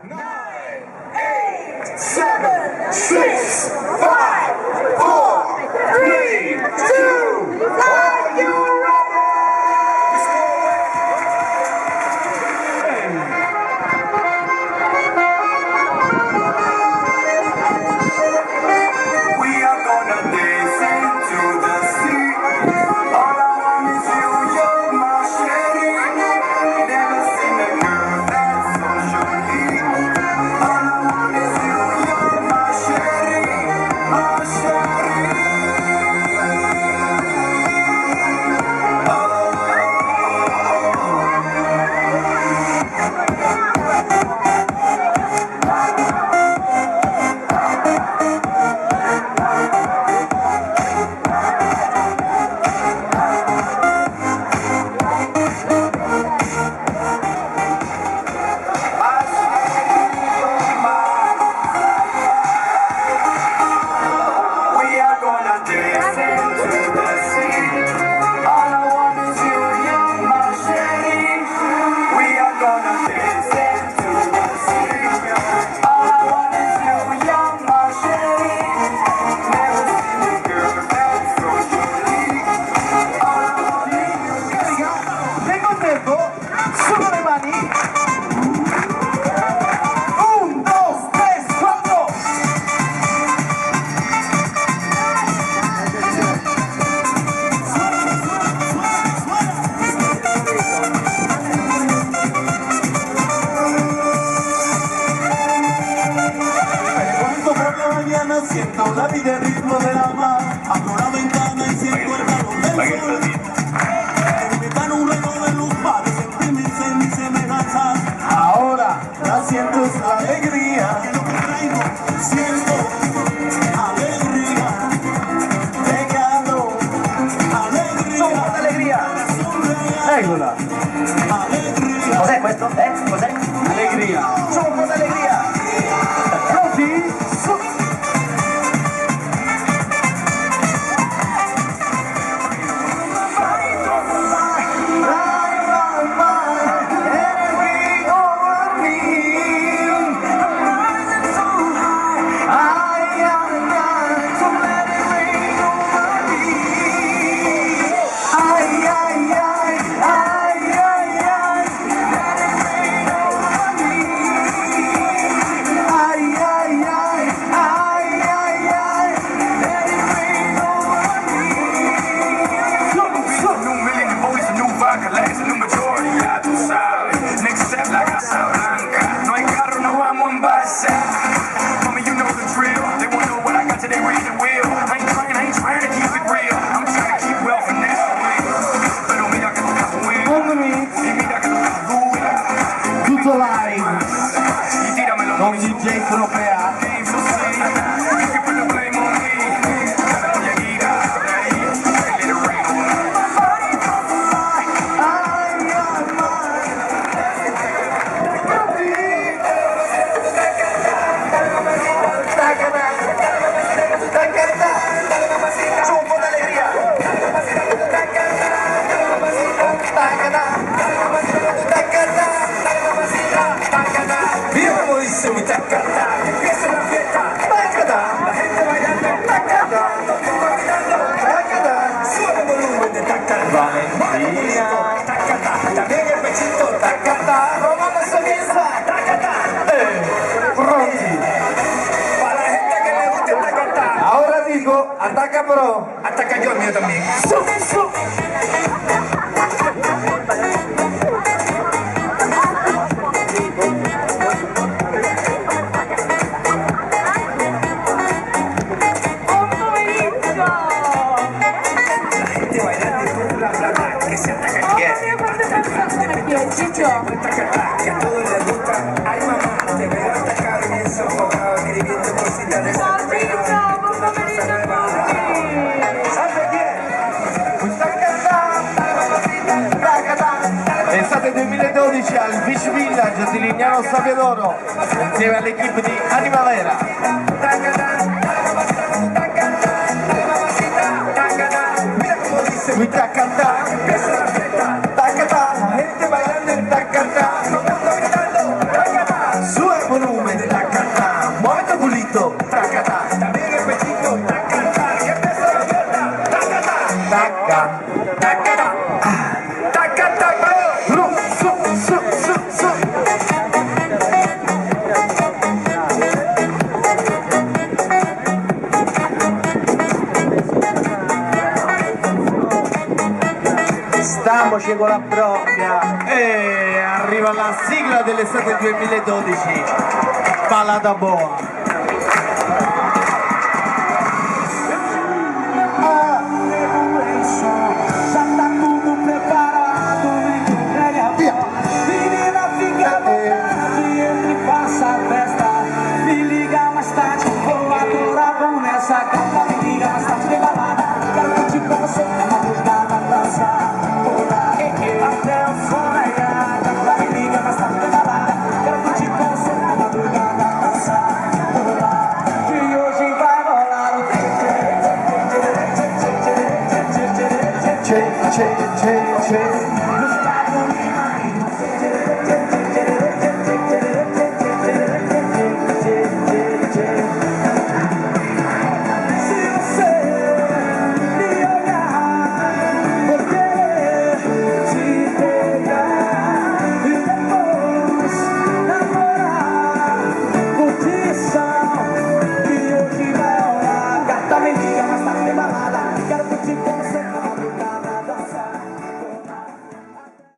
7, 6, 5, 4, 3, 2, are you ready? We are gonna dance into the sea. All I want is you, you're my shady. Never seen a girl that's so shorty. All I want is you, you're my shady, my shady. Siento la vida el ritmo de la mar, abro la ventana y siento el calor del sol. Me dan un rayo de luz para sentir mis semejanzas. Ahora la siento es la alegría que lo que traigo, siento alegría, pegado, alegría. Somos alegría. Eccola. Alegría. Cos'è questo? Cos'è? Alegría. Somos alegría. Pronti? Con DJ Tropea. También el pechito, tacata, Roma se piensa, tacata. Pronti. Para la gente que le gusta tacata. Ahora digo, ataca pro. Ataca yo el mío también. Que a todos les gusta. Ay mamá, te veo atacar bien sofocado, escribiendo cositas de esa. Estate 2012 al Beach Village di Lignano Sabbiadoro insieme all'equipe di Animavera. Mi tacata, tacata, la gente bailando en tacata, suena con la propria. E arriva la sigla dell'estate 2012, Balada Boa. Já tá tudo preparado, entrega menina, fica à vontade, entre e faça a festa. Me liga mais tarde, vou adorar, vamos nessa gata. Me liga mais tarde, tem balada. Quero curtir com você, é madrugada, dançar. Até o som raiar, gata. Me liga mais tarde, tem balada. Quero curtir com você, é madrugada, dançar. Que hoje vai rolar o tchê, tchê, tchê, tchê.